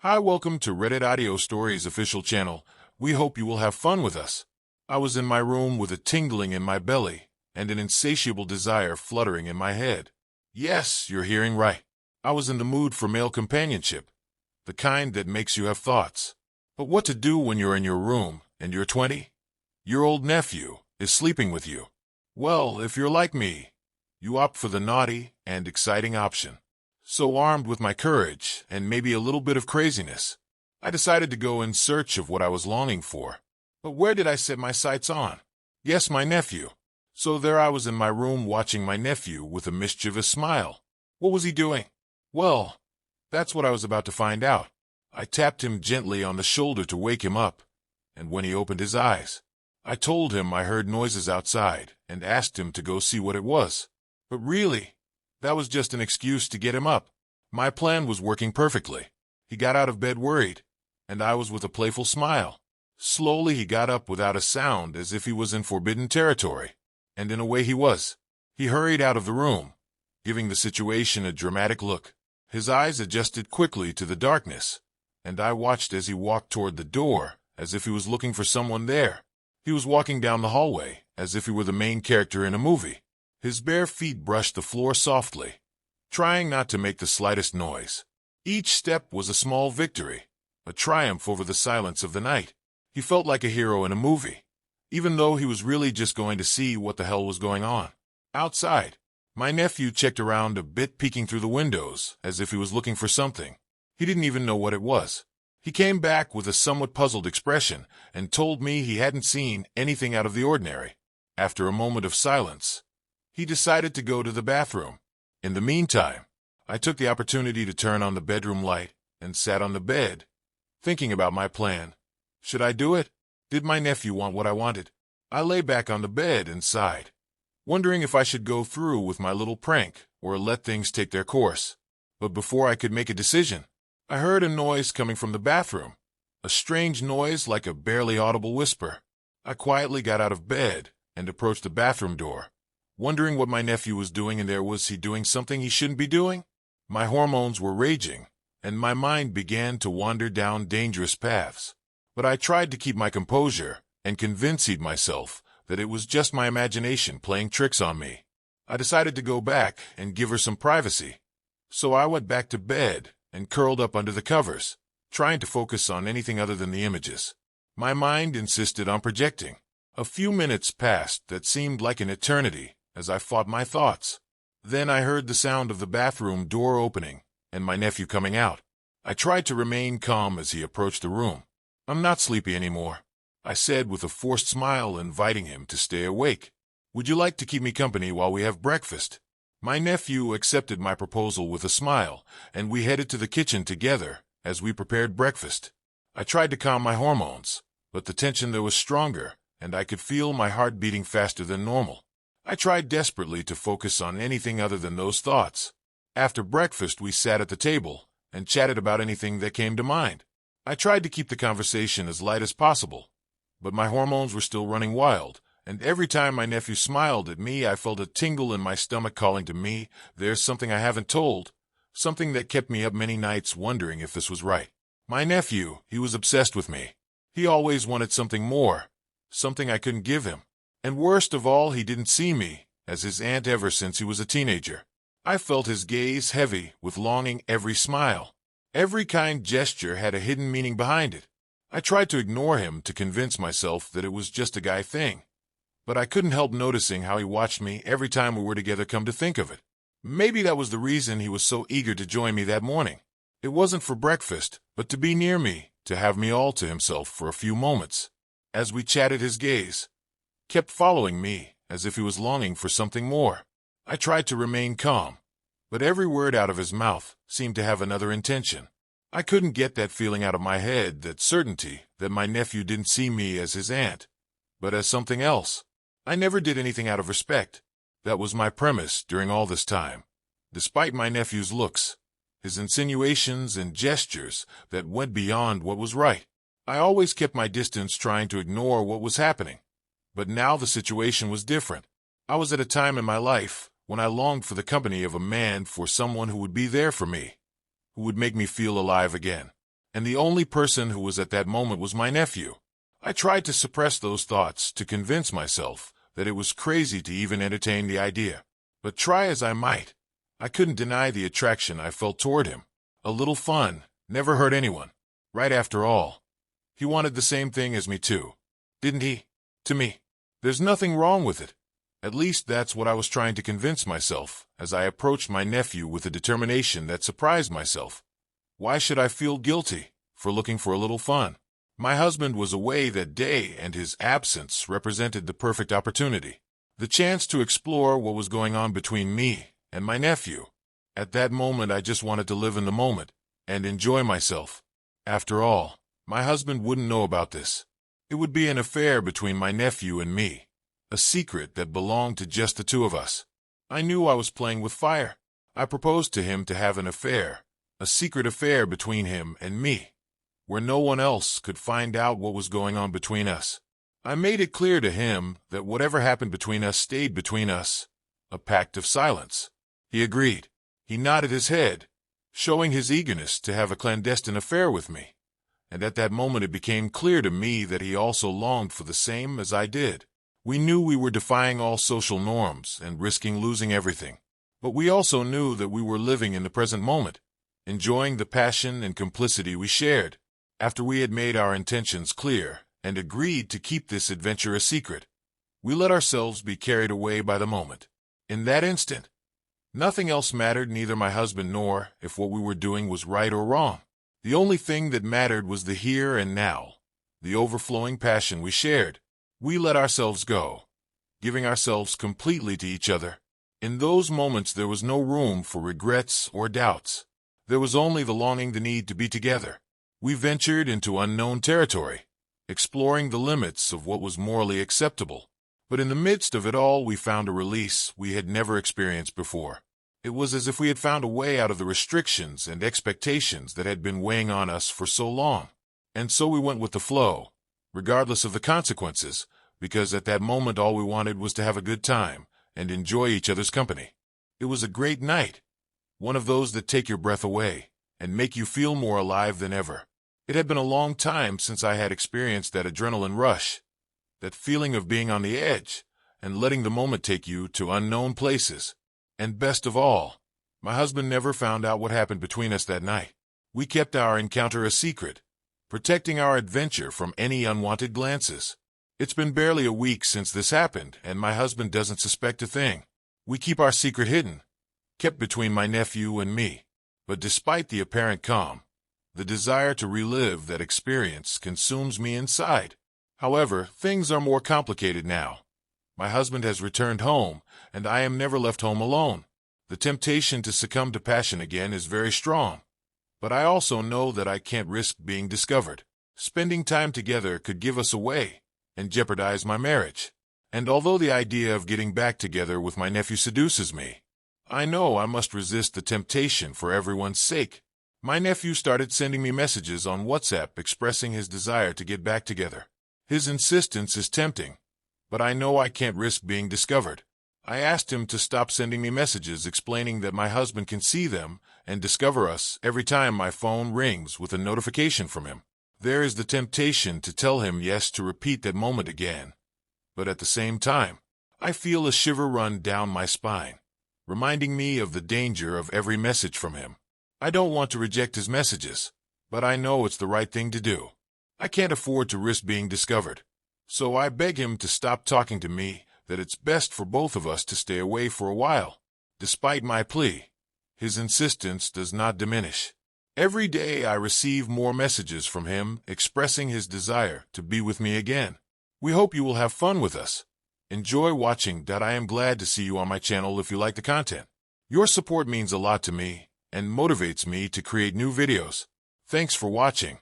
Hi, welcome to Reddit Audio Stories official channel. We hope you will have fun with us. I was in my room with a tingling in my belly and an insatiable desire fluttering in my head. Yes, you're hearing right. I was in the mood for male companionship, the kind that makes you have thoughts. But what to do when you're in your room and your 20-year-old nephew is sleeping with you? Well, if you're like me, you opt for the naughty and exciting option. So armed with my courage and maybe a little bit of craziness, I decided to go in search of what I was longing for. But where did I set my sights on? Yes, my nephew. So there I was in my room watching my nephew with a mischievous smile. What was he doing? Well, that's what I was about to find out. I tapped him gently on the shoulder to wake him up, and when he opened his eyes, I told him I heard noises outside and asked him to go see what it was. But really, that was just an excuse to get him up. My plan was working perfectly. He got out of bed worried, and I was with a playful smile. Slowly he got up without a sound as if he was in forbidden territory. And in a way he was. He hurried out of the room, giving the situation a dramatic look. His eyes adjusted quickly to the darkness, and I watched as he walked toward the door, as if he was looking for someone there. He was walking down the hallway, as if he were the main character in a movie. His bare feet brushed the floor softly, trying not to make the slightest noise. Each step was a small victory, a triumph over the silence of the night. He felt like a hero in a movie, even though he was really just going to see what the hell was going on. Outside, my nephew checked around a bit, peeking through the windows, as if he was looking for something. He didn't even know what it was. He came back with a somewhat puzzled expression and told me he hadn't seen anything out of the ordinary. After a moment of silence, he decided to go to the bathroom. In the meantime, I took the opportunity to turn on the bedroom light and sat on the bed, thinking about my plan. Should I do it? Did my nephew want what I wanted? I lay back on the bed and sighed, wondering if I should go through with my little prank or let things take their course. But before I could make a decision, I heard a noise coming from the bathroom, a strange noise like a barely audible whisper. I quietly got out of bed and approached the bathroom door, wondering what my nephew was doing, and there was he doing something he shouldn't be doing. My hormones were raging, and my mind began to wander down dangerous paths. But I tried to keep my composure and convinced myself that it was just my imagination playing tricks on me. I decided to go back and give her some privacy. So I went back to bed and curled up under the covers, trying to focus on anything other than the images. My mind insisted on projecting. A few minutes passed that seemed like an eternity as I fought my thoughts. Then I heard the sound of the bathroom door opening and my nephew coming out. I tried to remain calm as he approached the room. "I'm not sleepy anymore," I said with a forced smile, inviting him to stay awake. "Would you like to keep me company while we have breakfast?" My nephew accepted my proposal with a smile, and we headed to the kitchen together as we prepared breakfast. I tried to calm my hormones, but the tension there was stronger, and I could feel my heart beating faster than normal. I tried desperately to focus on anything other than those thoughts. After breakfast, we sat at the table and chatted about anything that came to mind. I tried to keep the conversation as light as possible, but my hormones were still running wild, and every time my nephew smiled at me, I felt a tingle in my stomach calling to me, "There's something I haven't told," something that kept me up many nights wondering if this was right. My nephew, he was obsessed with me. He always wanted something more, something I couldn't give him. And worst of all, he didn't see me as his aunt ever since he was a teenager. I felt his gaze heavy with longing. Every smile, every kind gesture had a hidden meaning behind it. I tried to ignore him to convince myself that it was just a guy thing, but I couldn't help noticing how he watched me every time we were together. Come to think of it, maybe that was the reason he was so eager to join me that morning. It wasn't for breakfast, but to be near me, to have me all to himself for a few moments. As we chatted, his gaze kept following me as if he was longing for something more. I tried to remain calm, but every word out of his mouth seemed to have another intention. I couldn't get that feeling out of my head, that certainty that my nephew didn't see me as his aunt, but as something else. I never did anything out of respect. That was my premise during all this time. Despite my nephew's looks, his insinuations and gestures that went beyond what was right, I always kept my distance, trying to ignore what was happening. But now the situation was different. I was at a time in my life when I longed for the company of a man, for someone who would be there for me, who would make me feel alive again. and the only person who was at that moment was my nephew. I tried to suppress those thoughts to convince myself that it was crazy to even entertain the idea. But try as I might, I couldn't deny the attraction I felt toward him. A little fun never hurt anyone. Right, after all, he wanted the same thing as me too, didn't he? To me, there's nothing wrong with it. At least that's what I was trying to convince myself as I approached my nephew with a determination that surprised myself. Why should I feel guilty for looking for a little fun? My husband was away that day, and his absence represented the perfect opportunity. The chance to explore what was going on between me and my nephew. At that moment, I just wanted to live in the moment and enjoy myself. After all, my husband wouldn't know about this. It would be an affair between my nephew and me, a secret that belonged to just the two of us. I knew I was playing with fire. I proposed to him to have an affair, a secret affair between him and me, where no one else could find out what was going on between us. I made it clear to him that whatever happened between us stayed between us, a pact of silence. He agreed. He nodded his head, showing his eagerness to have a clandestine affair with me. And at that moment it became clear to me that he also longed for the same as I did. We knew we were defying all social norms and risking losing everything. But we also knew that we were living in the present moment, enjoying the passion and complicity we shared. After we had made our intentions clear and agreed to keep this adventure a secret, we let ourselves be carried away by the moment. In that instant, nothing else mattered, neither my husband nor if what we were doing was right or wrong. The only thing that mattered was the here and now, the overflowing passion we shared. We let ourselves go, giving ourselves completely to each other. In those moments there was no room for regrets or doubts. There was only the longing, the need to be together. We ventured into unknown territory, exploring the limits of what was morally acceptable. But in the midst of it all, we found a release we had never experienced before. It was as if we had found a way out of the restrictions and expectations that had been weighing on us for so long. And so we went with the flow, regardless of the consequences, because at that moment all we wanted was to have a good time and enjoy each other's company. It was a great night, one of those that take your breath away and make you feel more alive than ever. It had been a long time since I had experienced that adrenaline rush, that feeling of being on the edge and letting the moment take you to unknown places. And best of all, my husband never found out what happened between us that night. We kept our encounter a secret, protecting our adventure from any unwanted glances. It's been barely a week since this happened, and my husband doesn't suspect a thing. We keep our secret hidden, kept between my nephew and me. But despite the apparent calm, the desire to relive that experience consumes me inside. However, things are more complicated now. My husband has returned home, and I am never left home alone. The temptation to succumb to passion again is very strong. But I also know that I can't risk being discovered. Spending time together could give us away and jeopardize my marriage. And although the idea of getting back together with my nephew seduces me, I know I must resist the temptation for everyone's sake. My nephew started sending me messages on WhatsApp expressing his desire to get back together. His insistence is tempting, but I know I can't risk being discovered. I asked him to stop sending me messages explaining that my husband can see them and discover us every time my phone rings with a notification from him. There is the temptation to tell him yes to repeat that moment again. But at the same time, I feel a shiver run down my spine, reminding me of the danger of every message from him. I don't want to reject his messages, but I know it's the right thing to do. I can't afford to risk being discovered. So I beg him to stop talking to me, that it's best for both of us to stay away for a while. Despite my plea, his insistence does not diminish. Every day I receive more messages from him expressing his desire to be with me again. We hope you will have fun with us. Enjoy watching. I am glad to see you on my channel if you like the content. Your support means a lot to me and motivates me to create new videos. Thanks for watching.